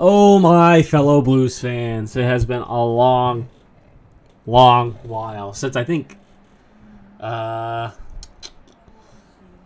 Oh, my fellow Blues fans. It has been a long, long while since I think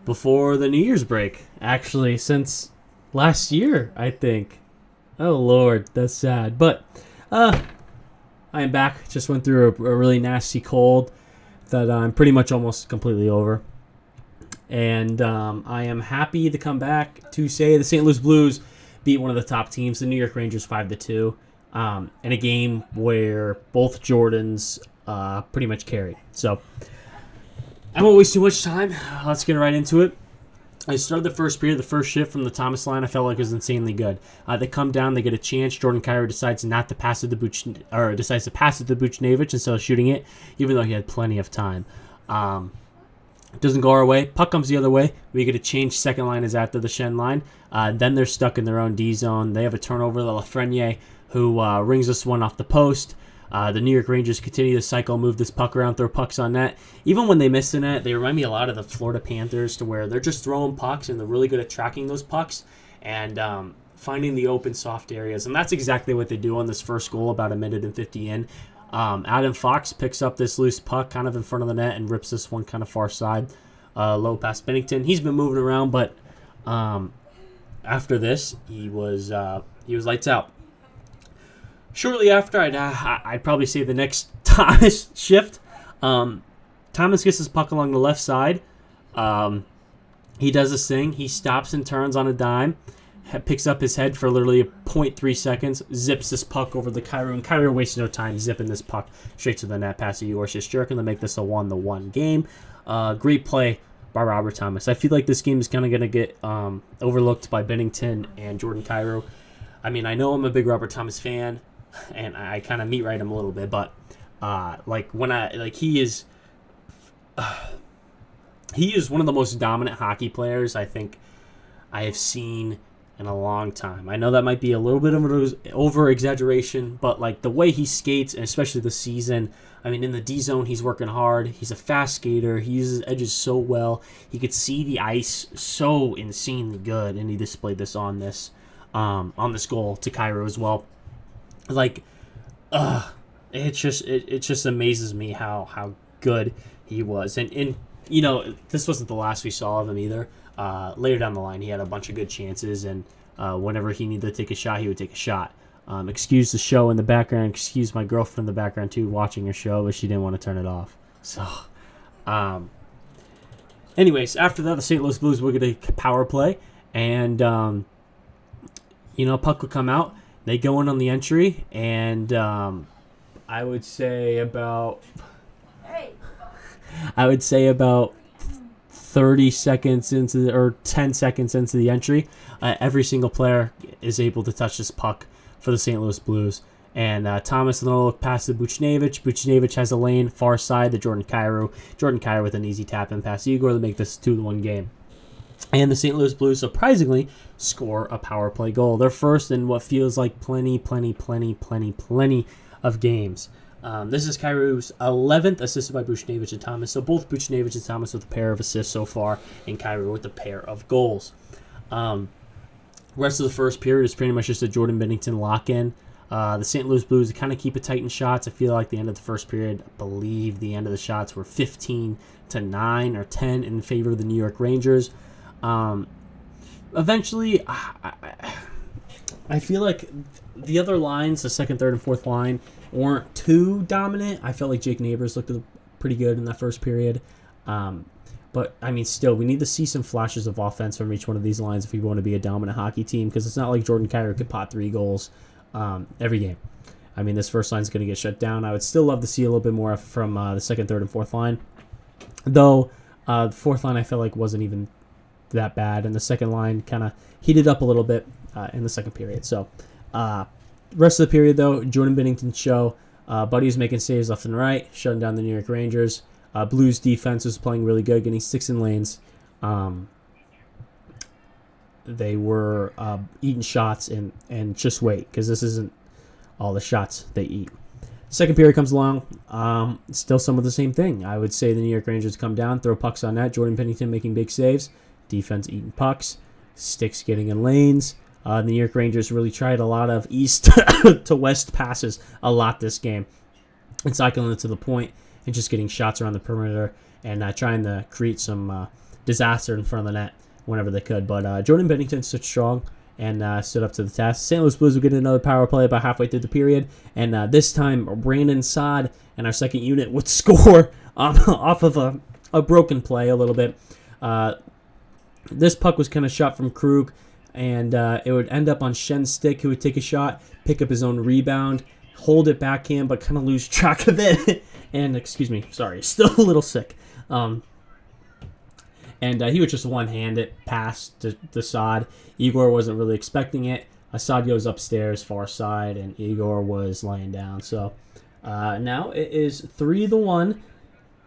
before the New Year's break. Actually, since last year, I think. Oh, Lord, that's sad. But I am back. Just went through a really nasty cold that I'm pretty much almost completely over. And I am happy to come back to say the St. Louis Blues beat one of the top teams, the New York Rangers, 5-2, in a game where both Jordans pretty much carried. So I won't waste too much time. Let's get right into it. I started the first period, the first shift from the Thomas line. I felt like it was insanely good. They come down, they get a chance. Jordan Kyrou decides not to pass it to decides to pass it to Buchnevich instead of shooting it, even though he had plenty of time. Doesn't go our way. Puck comes the other way. We get a change. Second line is after the Shen line. Then they're stuck in their own D zone. They have a turnover. Lafreniere, who rings us one off the post. The New York Rangers continue to cycle, move this puck around, throw pucks on net. Even when they miss the net, they remind me a lot of the Florida Panthers, to where they're just throwing pucks and they're really good at tracking those pucks and finding the open, soft areas. And that's exactly what they do on this first goal, about a minute and 50 in. Adam Fox picks up this loose puck kind of in front of the net and rips this one kind of far side, low past Binnington. He's been moving around, but after this, he was lights out. Shortly after, I'd probably say the next Thomas shift. Thomas gets his puck along the left side. He does this thing. He stops and turns on a dime. Picks up his head for literally 0.3 seconds, zips this puck over the Kyrou, and Kyrou wastes no time zipping this puck straight to the net past Igor Shesterkin to make this a 1-1 game. Great play by Robert Thomas. I feel like this game is kind of going to get overlooked by Binnington and Jordan Kyrou. I mean, I know I'm a big Robert Thomas fan, and I kind of meat right him a little bit, but he is one of the most dominant hockey players I think I have seen in a long time. I know that might be a little bit of an over-exaggeration, but like the way he skates, and especially this season, I mean, in the D zone, he's working hard. He's a fast skater. He uses edges so well. He could see the ice so insanely good, and he displayed this on this goal to Kyrou as well. Like, it just amazes me how good he was, and you know, this wasn't the last we saw of him either. Later down the line, he had a bunch of good chances, and whenever he needed to take a shot, he would take a shot. Excuse the show in the background. Excuse my girlfriend in the background, too, watching her show, but she didn't want to turn it off. So, anyways, after that, the St. Louis Blues will get a power play, and, puck would come out. They go in on the entry, and I would say about 30 seconds or 10 seconds into the entry, every single player is able to touch this puck for the St. Louis Blues. And Thomas, another look past to Buchnevich. Buchnevich has a lane far side to Jordan Kyrou. Jordan Kyrou with an easy tap in past Igor to make this 2-1 game. And the St. Louis Blues, surprisingly, score a power play goal. They're first in what feels like plenty of games. This is Kyrou's 11th, assisted by Buchnevich and Thomas. So both Buchnevich and Thomas with a pair of assists so far, and Kyrou with a pair of goals. Rest of the first period is pretty much just a Jordan Binnington lock-in. The St. Louis Blues kind of keep it tight in shots. I feel like the end of the first period, I believe the end of the shots were 15-9 or 10 in favor of the New York Rangers. Eventually, I feel like the other lines, the second, third, and fourth line, weren't too dominant. I felt like Jake Neighbors looked pretty good in that first period. But, I mean, still, we need to see some flashes of offense from each one of these lines if we want to be a dominant hockey team, because it's not like Jordan Kyrou could pot 3 goals every game. I mean, this first line is going to get shut down. I would still love to see a little bit more from the second, third, and fourth line. Though, the fourth line I felt like wasn't even that bad, and the second line kind of heated up a little bit in the second period. So, rest of the period, though, Jordan Binnington show. Buddy was making saves left and right, shutting down the New York Rangers. Blues defense was playing really good, getting 6 in lanes. They were eating shots, and just wait, because this isn't all the shots they eat. Second period comes along, still some of the same thing. I would say the New York Rangers come down, throw pucks on net. Jordan Binnington making big saves. Defense eating pucks. Sticks getting in lanes. The New York Rangers really tried a lot of east to west passes a lot this game, and cycling it to the point and just getting shots around the perimeter and trying to create some disaster in front of the net whenever they could. But Jordan Binnington stood strong and stood up to the task. St. Louis Blues would get another power play about halfway through the period, and this time Brandon Saad and our second unit would score off of a broken play a little bit. This puck was kind of shot from Krug, and it would end up on Shen's stick, who would take a shot, pick up his own rebound, hold it backhand, but kind of lose track of it. And, excuse me, sorry, still a little sick. And he would just one-hand it past to Saad. Igor wasn't really expecting it. Saad goes upstairs, far side, and Igor was laying down. So now it is 3-1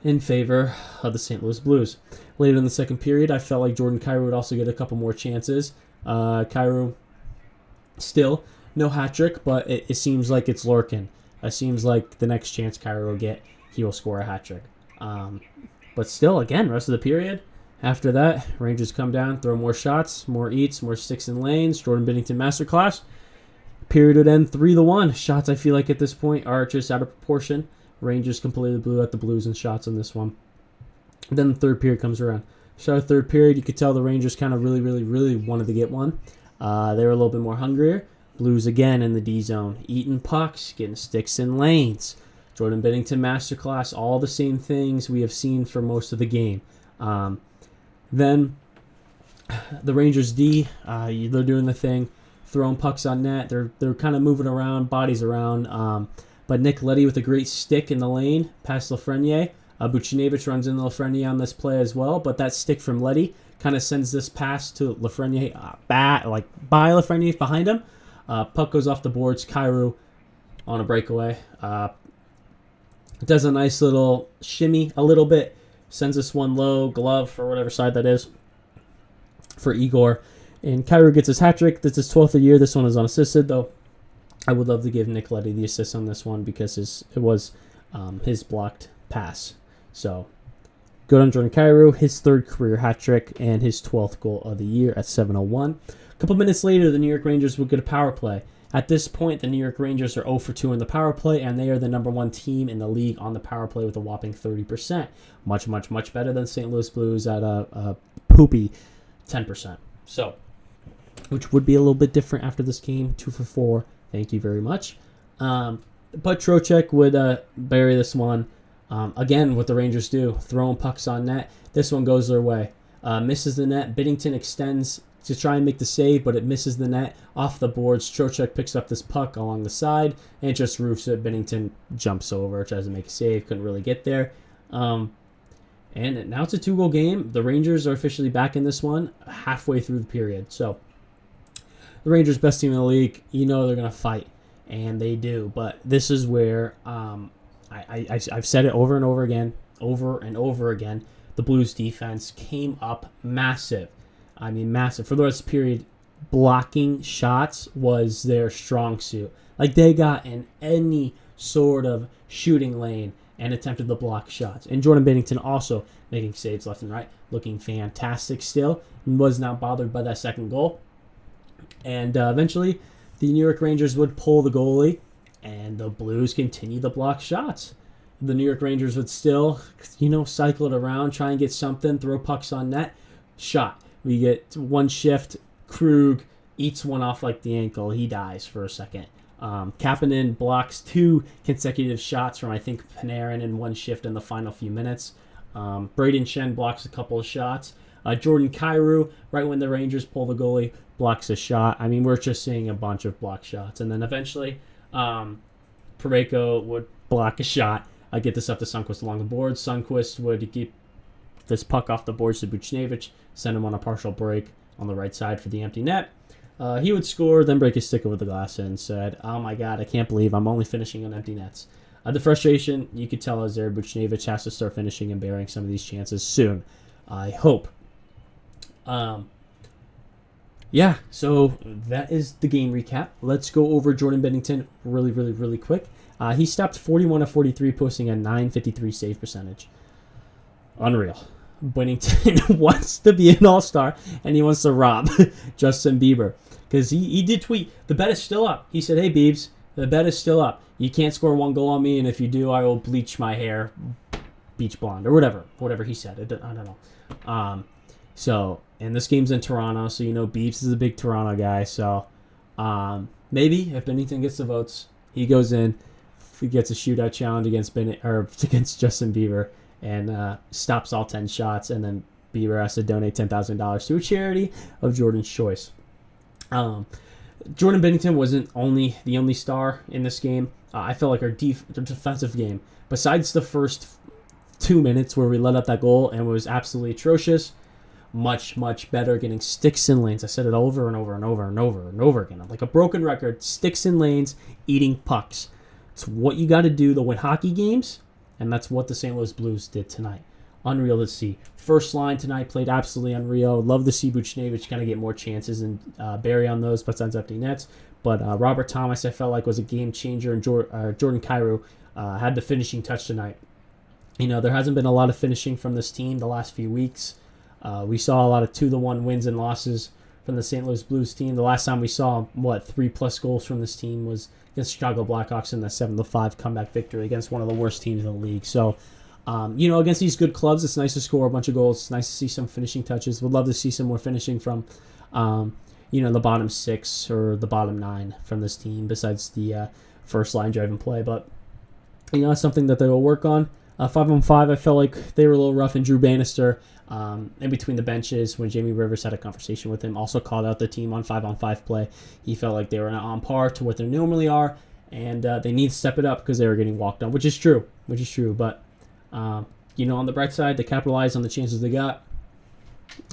in favor of the St. Louis Blues. Later in the second period, I felt like Jordan Kyrou would also get a couple more chances. Kyrou, still no hat trick, but it seems like it's lurking. It seems like the next chance Kyrou will get, he will score a hat trick. But still, again, rest of the period, after that, Rangers come down, throw more shots, more eats, more sticks and lanes. Jordan Binnington Masterclass. Period would end 3-1. Shots, I feel like at this point, are just out of proportion. Rangers completely blew out the Blues in shots on this one. Then the third period comes around. Start of third period, you could tell the Rangers kind of really wanted to get one. They were a little bit more hungrier. Blues again in the D zone, eating pucks, getting sticks and lanes. Jordan Binnington Masterclass, all the same things we have seen for most of the game. Then the Rangers D, they're doing the thing, throwing pucks on net. They're kind of moving around, bodies around. But Nick Leddy with a great stick in the lane past Lafreniere. Buchnevich runs into Lafreniere on this play as well, but that stick from Leddy kind of sends this pass to Lafreniere, by Lafreniere behind him. Puck goes off the boards. Kyrou on a breakaway. Does a nice little shimmy a little bit. Sends this one low, glove, or whatever side that is, for Igor. And Kyrou gets his hat trick. That's his 12th of the year. This one is unassisted, though. I would love to give Nick Leddy the assist on this one because it was his blocked pass. So, good on Jordan Kyrou, his third career hat trick, and his 12th goal of the year at 7:01. A couple minutes later, the New York Rangers would get a power play. At this point, the New York Rangers are 0 for 2 in the power play, and they are the number one team in the league on the power play with a whopping 30%. Much better than St. Louis Blues at a poopy 10%. So, which would be a little bit different after this game. 2 for 4. Thank you very much. But Trocheck would bury this one. Again, what the Rangers do, throwing pucks on net. This one goes their way. Misses the net. Binnington extends to try and make the save, but it misses the net off the boards. Trocheck picks up this puck along the side and just roofs it. Binnington jumps over, tries to make a save, couldn't really get there. And now it's a 2-goal game. The Rangers are officially back in this one halfway through the period. So the Rangers, best team in the league, you know they're going to fight, and they do. But this is where I've said it over and over again. The Blues defense came up massive. I mean, massive. For the rest of the period, blocking shots was their strong suit. Like, they got in any sort of shooting lane and attempted to block shots. And Jordan Binnington also making saves left and right, looking fantastic still. Was not bothered by that second goal. And eventually, the New York Rangers would pull the goalie, and the Blues continue to block shots. The New York Rangers would still, cycle it around, try and get something, throw pucks on net, shot. We get one shift. Krug eats one off like the ankle. He dies for a second. Kapanen blocks 2 consecutive shots from, I think, Panarin in one shift in the final few minutes. Braden Shen blocks a couple of shots. Jordan Kyrou, right when the Rangers pull the goalie, blocks a shot. I mean, we're just seeing a bunch of block shots. And then eventually, Parayko would block a shot. I get this up to Sundqvist along the boards. Sundqvist would keep this puck off the boards to Buchnevich, send him on a partial break on the right side for the empty net. He would score, then break his stick over the glass and said, "Oh my God, I can't believe I'm only finishing on empty nets." The frustration, you could tell, is there. Buchnevich has to start finishing and bearing some of these chances soon, I hope. So that is the game recap. Let's go over Jordan Binnington really quick. He stopped 41 of 43, posting a .953 save percentage. Unreal. Binnington wants to be an all-star, and he wants to rob Justin Bieber. Because he did tweet, the bet is still up. He said, hey, Beebs, the bet is still up. You can't score 1 goal on me, and if you do, I will bleach my hair beach blonde or whatever he said. I don't know. And this game's in Toronto, so Beebs is a big Toronto guy. So maybe if Binnington gets the votes, he goes in, he gets a shootout challenge against Justin Bieber and stops all 10 shots, and then Bieber has to donate $10,000 to a charity of Jordan's choice. Jordan Binnington wasn't the only star in this game. I felt like our defensive game, besides the first 2 minutes where we let up that goal and was absolutely atrocious, much, much better getting sticks in lanes. I said it over and over and over and over and over again. I'm like a broken record, sticks in lanes, eating pucks. It's what you got to do to win hockey games, and that's what the St. Louis Blues did tonight. Unreal to see. First line tonight played absolutely unreal. Love to see Buchnevich kind of get more chances and Barry on those besides empty nets. But Robert Thomas, I felt like, was a game changer, and Jordan Kyrou had the finishing touch tonight. There hasn't been a lot of finishing from this team the last few weeks. We saw a lot of 2-1 wins and losses from the St. Louis Blues team. The last time we saw, 3+ goals from this team was against Chicago Blackhawks in the 7-5 comeback victory against one of the worst teams in the league. So, against these good clubs, it's nice to score a bunch of goals. It's nice to see some finishing touches. Would love to see some more finishing from, the bottom 6 or the bottom 9 from this team besides the first line drive and play. But, it's something that they will work on. 5-on-5, I felt like they were a little rough, and Drew Bannister, in between the benches, when Jamie Rivers had a conversation with him, also called out the team on 5-on-5 play. He felt like they were not on par to what they normally are, and they need to step it up because they were getting walked on, which is true. But, on the bright side, they capitalized on the chances they got,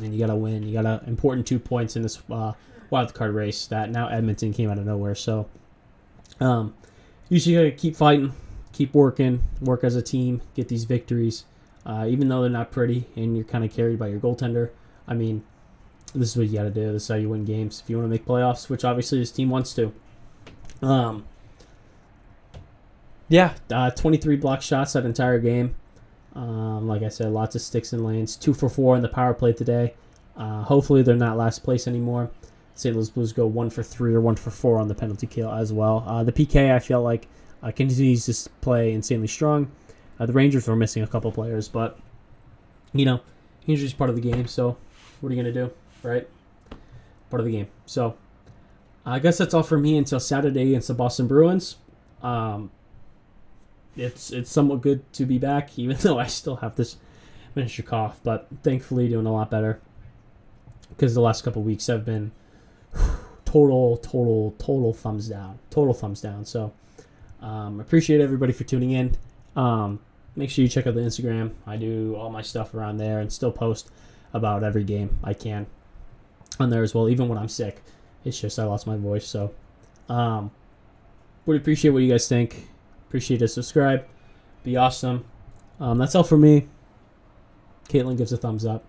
and you got to win. You got an important 2 points in this wild card race that now Edmonton came out of nowhere. So, you just got to keep fighting. Keep working, work as a team, get these victories, even though they're not pretty and you're kind of carried by your goaltender. I mean, this is what you got to do. This is how you win games if you want to make playoffs, which obviously this team wants to. 23 block shots that entire game. Like I said, lots of sticks and lanes. 2 for 4 in the power play today. Hopefully they're not last place anymore. St. Louis Blues go 1 for 3 or 1 for 4 on the penalty kill as well. The PK, I feel like, continues to play insanely strong. The Rangers were missing a couple players, but, injury's part of the game, so what are you going to do, right? Part of the game. So, I guess that's all for me until Saturday against the Boston Bruins. It's somewhat good to be back, even though I still have this miniature cough, but thankfully doing a lot better because the last couple weeks have been total thumbs down. Total thumbs down. So, appreciate everybody for tuning in. Make sure you check out the Instagram. I do all my stuff around there and still post about every game I can on there as well, even when I'm sick. It's just I lost my voice. So, would appreciate what you guys think. Appreciate it. Subscribe. Be awesome. That's all for me. Caitlin gives a thumbs up.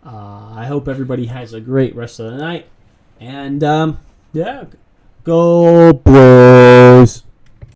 I hope everybody has a great rest of the night. And, go Blues!